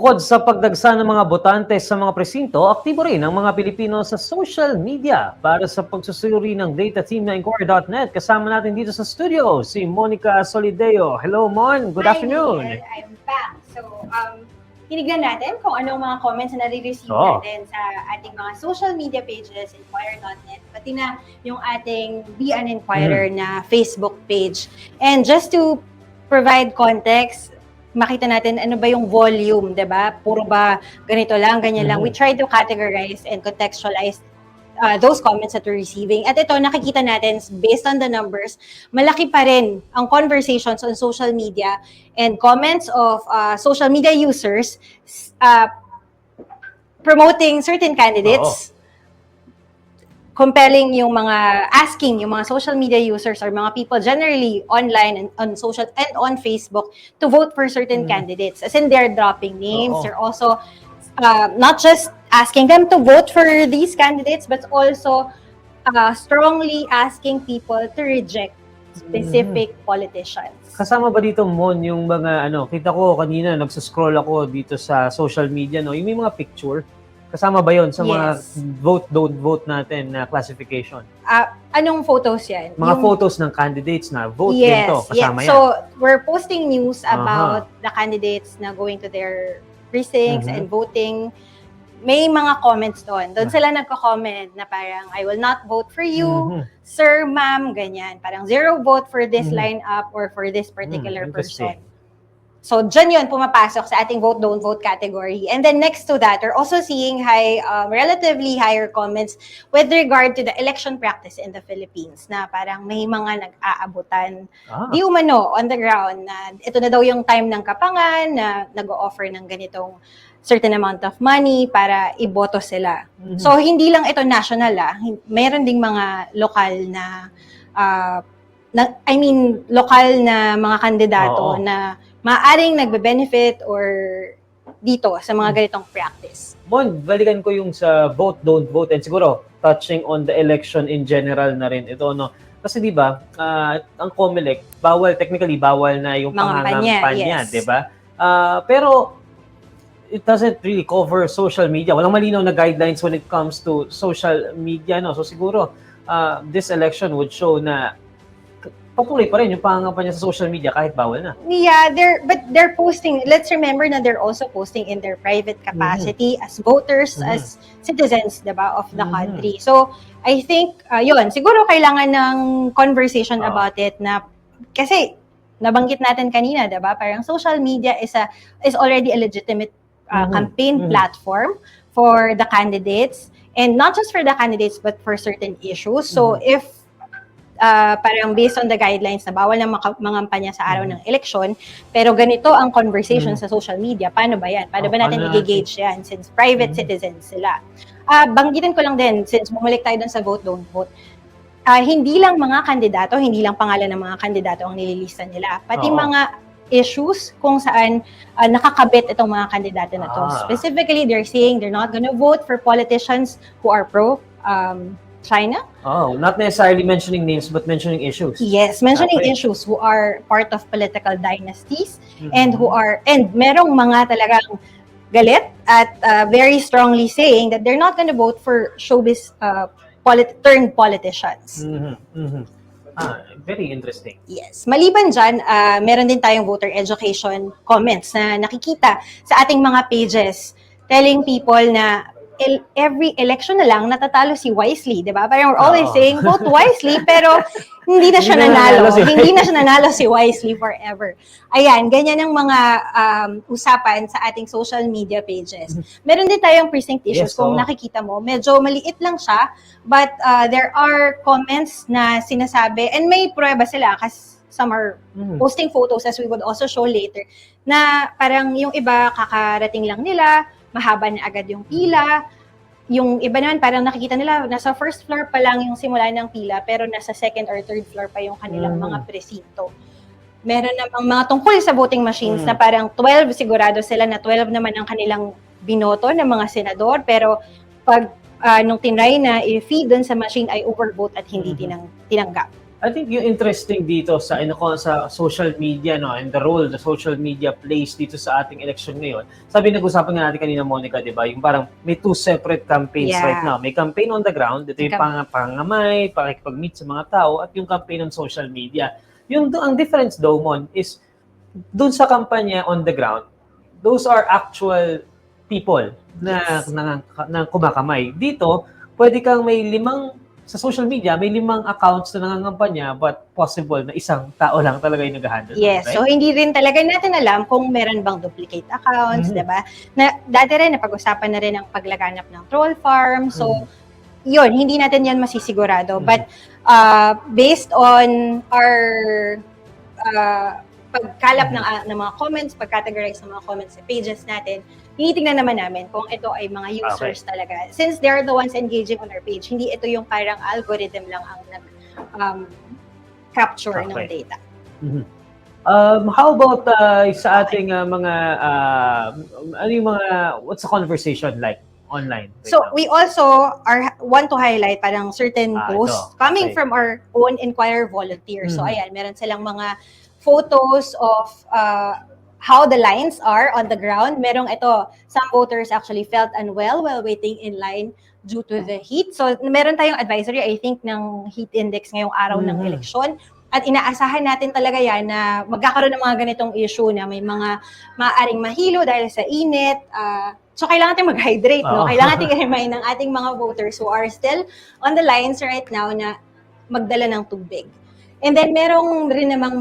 Bukod sa pagdagsa ng mga botante sa mga presinto, aktibo rin ang mga Pilipino sa social media. Para sa pagsusuri ng data team ng Inquirer.net, kasama natin dito sa studio si Monica Solideo. Hello, Mon. Good afternoon. Hi, Neil. I'm back. So, tinignan natin kung anong mga comments na nare-receive Oo. natin sa ating mga social media pages, Inquirer.net, pati na yung ating Be an Inquirer na Facebook page. And just to provide context, makita natin ano ba yung volume, 'di ba? Puro ba ganito lang, ganyan lang. We try to categorize and contextualize those comments that we're receiving. At ito, nakikita natin, based on the numbers, malaki pa rin ang conversations on social media and comments of social media users promoting certain candidates, compelling yung mga, asking yung mga social media users or mga people generally online and on social and on Facebook to vote for certain candidates. As in, they're dropping names. They're also not just asking them to vote for these candidates, but also strongly asking people to reject specific politicians. Kasama ba dito, Mon, yung mga kita ko kanina, nagsuscroll ako dito sa social media, no? Yung may mga picture. Kasama ba yon sa mga Yes. vote, don't vote natin na classification? Anong photos yan? Mga photos ng candidates na vote din to. Kasama yan. So, we're posting news about the candidates na going to their precincts and voting. May mga comments doon. Doon sila nagko-comment na parang, I will not vote for you, sir, ma'am, ganyan. Parang 0 vote for this lineup or for this particular person. So, dyan yun, pumapasok sa ating vote, don't vote category. And then next to that, we're also seeing relatively higher comments with regard to the election practice in the Philippines na parang may mga nag-aabutan di umano on the ground na ito na daw yung time ng kapangan na nag-o-offer ng ganitong certain amount of money para iboto sila. So, hindi lang ito national mayroon ding mga lokal na lokal na mga kandidato na maaring nagbe-benefit or dito sa mga ganitong practice. Mon, balikan ko yung sa vote, don't vote, and siguro touching on the election in general na rin ito, no? Kasi di ba, ang COMELEC, technically bawal na yung pangangampanya, di ba? Pero it doesn't really cover social media. Walang malinaw na guidelines when it comes to social media, no? So siguro, this election would show na patuloy pa rin yung pangangampanya sa social media kahit bawal na. Yeah, they're posting. Let's remember na they're also posting in their private capacity as voters, as citizens, diba, of the country. So, I think, yun, siguro kailangan ng conversation about it na, kasi, nabanggit natin kanina, diba, parang social media is already a legitimate campaign platform for the candidates, and not just for the candidates, but for certain issues. So, if parang based on the guidelines na bawal na mangampanya sa araw ng eleksyon, pero ganito ang conversation sa social media, paano ba yan? Paano ba natin i-gauge yan since private citizens sila? Banggitin ko lang din, since bumalik tayo dun sa vote, don't vote, hindi lang mga kandidato, hindi lang pangalan ng mga kandidato ang nililista nila, pati mga issues kung saan nakakabit itong mga kandidato na to. Specifically, they're saying they're not gonna vote for politicians who are pro China? Not necessarily mentioning names, but mentioning issues. Yes, mentioning issues who are part of political dynasties and merong mga talagang galit at very strongly saying that they're not gonna vote for showbiz turned politicians. Very interesting. Yes. Maliban dyan, meron din tayong voter education comments na nakikita sa ating mga pages telling people na every election na lang natatalo si Wisely, di ba? Parang we're always saying, vote wisely, pero hindi na siya nanalo. Hindi na siya nanalo si Wisely forever. Ayan, ganyan ang mga usapan sa ating social media pages. Meron din tayong precinct issues. Kung nakikita mo, medyo maliit lang siya, but there are comments na sinasabi, and may pruweba sila kasi some are posting photos, as we would also show later, na parang yung iba kakarating lang nila, mahaba na agad yung pila. Yung iba naman, parang nakikita nila, nasa first floor pa lang yung simula ng pila, pero nasa second or third floor pa yung kanilang mga presinto. Meron namang mga tungkol sa voting machines na parang 12, sigurado sila na 12 naman ang kanilang binoto ng mga senador, pero pag nung tinry na i-feed dun sa machine ay overvote at hindi tinanggap. I think yung interesting dito sa sa social media, no, and the role the social media plays dito sa ating election ngayon. Sabi, nag-usapan nga natin kanina, Monica, di ba? Yung parang may two separate campaigns right now. May campaign on the ground, ito yung pangamay, pakikipag-meet sa mga tao, at yung campaign on social media. Ang difference though, Mon, is dun sa kampanya on the ground, those are actual people na kumakamay. Dito, pwede kang sa social media, may 5 accounts na nangangampanya, but possible na isang tao lang talaga yung nag-handle. Yes, right? so hindi rin talaga natin alam kung meron bang duplicate accounts, diba? Dati rin, napag-usapan na rin ang paglaganap ng troll farm. So, yun, hindi natin yan masisigurado. But based on our pagkalap ng mga comments, pag-categorize ng mga comments sa pages natin, tinitingnan naman namin kung ito ay mga users talaga. Since they're the ones engaging on our page, hindi ito yung parang algorithm lang ang nag-capture ng data. How about sa ating what's the conversation like online? So we also want to highlight parang certain posts coming from our own Inquirer volunteers. So ayan, meron silang mga photos of how the lines are on the ground. Some voters actually felt unwell while waiting in line due to the heat. So meron tayong advisory, I think, ng heat index ngayong araw ng eleksyon. At inaasahan natin talaga yan na magkakaroon ng mga ganitong issue na may mga maaaring mahilo dahil sa init. So kailangan natin mag-hydrate, no? Kailangan natin i-remind ng ating mga voters who are still on the lines right now na magdala ng tubig. And then merong rin namang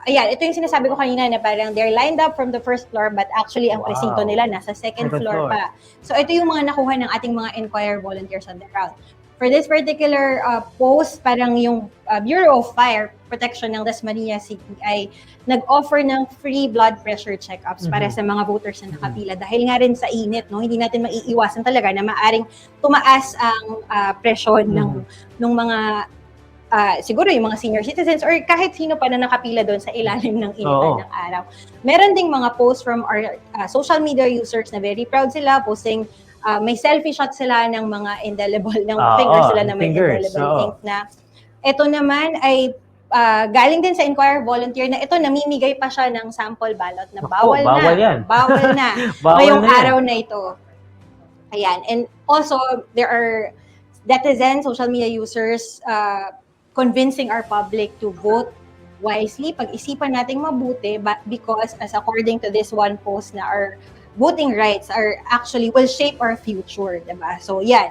ito yung sinasabi ko kanina na parang they're lined up from the first floor but actually ang presinto nila nasa second floor pa. So ito yung mga nakuha ng ating mga Inquirer volunteers on the ground. For this particular post, parang yung Bureau of Fire Protection ng Dasmariñas City ay nag-offer ng free blood pressure checkups para sa mga voters na nakapila. Dahil nga rin sa init, no, hindi natin maiiwasan talaga na maaring tumaas ang presyon ng mga siguro yung mga senior citizens or kahit sino pa na nakapila doon sa ilalim ng initan ng araw. Meron ding mga posts from our social media users na very proud sila, posting may selfie shot sila ng mga indelible, ng fingers sila na may indelible ink na. Ito naman ay galing din sa Inquirer volunteer na ito, namimigay pa siya ng sample ballot na bawal na ngayong araw na ito. Ayan. And also, there are netizens, social media users, convincing our public to vote wisely. Pag-isipan nating mabuti, but because as according to this one post na our voting rights are actually will shape our future, diba? So yan,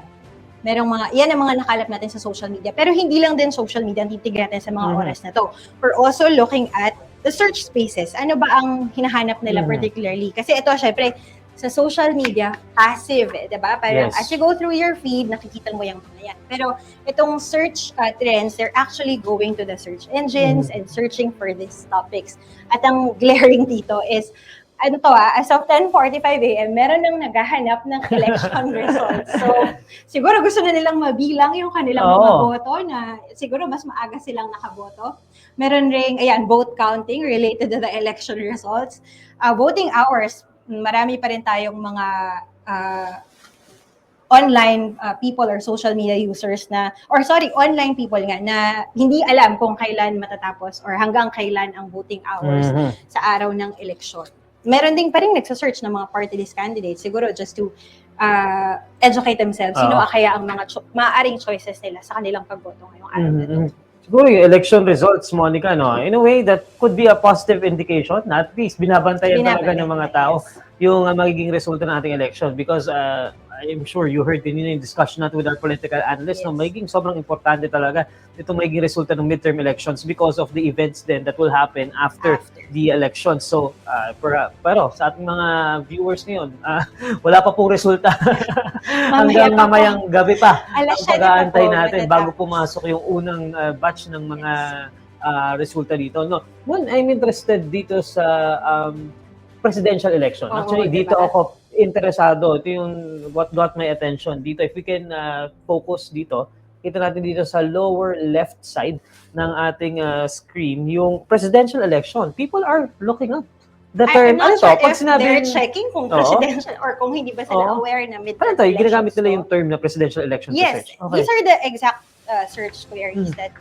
yan ang mga nakalap natin sa social media. Pero hindi lang din social media ang titignan natin sa mga oras na to. We're also looking at the search spaces. Ano ba ang hinahanap nila particularly? Kasi ito, syempre, sa social media, passive, diba? Parang as you go through your feed, nakikita mo yung mga yan. Pero itong search trends, they're actually going to the search engines and searching for these topics. At ang glaring dito is, as of 10:45 a.m., meron nang naghahanap ng election results. So, siguro gusto na nilang mabilang yung kanilang mga boto na siguro mas maaga silang nakaboto. Meron ring, vote counting related to the election results. Voting hours, marami pa rin tayong mga online people or social media users online people nga na hindi alam kung kailan matatapos or hanggang kailan ang voting hours sa araw ng eleksyon. Meron din pa rin nagsasearch ng mga party list candidates, siguro just to educate themselves. Sino kaya ang mga maaaring choices nila sa kanilang pagboto ngayong araw na ito. Siguro yung election results, Monica, no, in a way that could be a positive indication na at least binabantayan talaga ng mga tao yung magiging resulta ng ating election, because I'm sure you heard din yung discussion natin with our political analysts, no, magiging sobrang importante talaga itong magiging resulta ng midterm elections because of the events then that will happen after the election. So, pero sa ating mga viewers ngayon, wala pa pong resulta. Hanggang mamayang gabi pa ang pag-aantay natin bago pumasok yung unang batch ng mga resulta dito. No, I'm interested dito sa presidential election. Actually, dito ako interesado. Ito yung what got my attention dito. If we can focus dito, kita natin dito sa lower left side ng ating screen, yung presidential election. People are looking up the term. I'm not sure if they're checking kung presidential or kung hindi ba sila aware na midterm elections. Ginagamit nila yung term na presidential election to search. These are the exact search queries that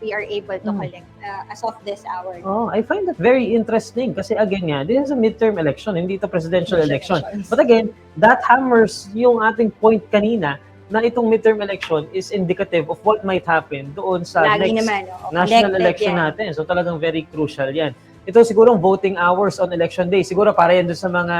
we are able to collect as of this hour. Oh, I find that very interesting kasi again nga, this is a midterm election, hindi ito presidential election. But again, that hammers yung ating point kanina na itong midterm election is indicative of what might happen doon sa Lagi next naman, national connected election yan. natin. So talagang very crucial yan. Ito siguro voting hours on election day. Siguro para yan doon sa mga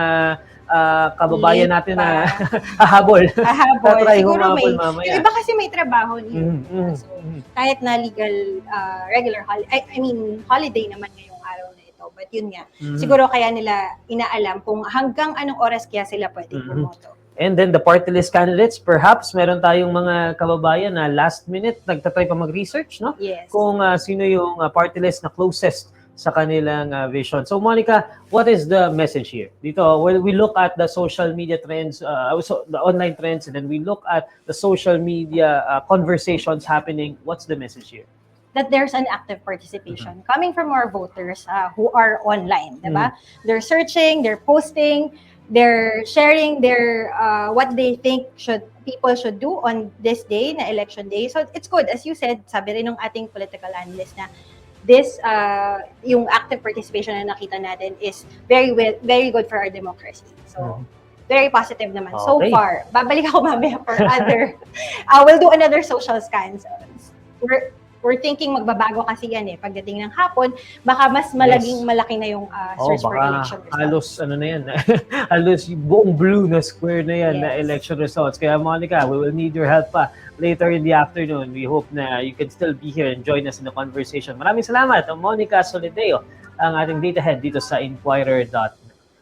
kababayan natin na hahabol. Hahabol. Tatry Siguro humabol may, mamaya. yung iba kasi may trabaho niyo. So, Mhm. kahit na legal, regular holiday, I mean, holiday naman ngayong araw na ito. But yun nga, siguro kaya nila inaalam kung hanggang anong oras kaya sila pwedeng bumoto. And then the party list candidates, perhaps meron tayong mga kababayan na last minute nagtatry pa mag-research, no? Yes. Kung sino yung party list na closest sa kanilang vision. So Monica, what is the message here? Dito, when we look at the social media trends, also the online trends, and then we look at the social media conversations happening, what's the message here? That there's an active participation coming from our voters who are online, diba? They're searching, they're posting, they're sharing their what they think people should do on this day, na election day. So it's good, as you said, sabi rin ng ating political analyst na this yung active participation na nakita natin is very good for our democracy. So very positive naman so far. Babalik ako mamaya for other we'll do another social scan. So, we're thinking magbabago kasi yan pagdating ng hapon, baka mas malaki na yung search for election results. Halos ano na yan, halos buong blue na square na yan na election results. Kaya Monica, we will need your help pa later in the afternoon. We hope na you can still be here and join us in the conversation. Maraming salamat, Monica Solideo, ang ating data head dito sa Inquirer.com.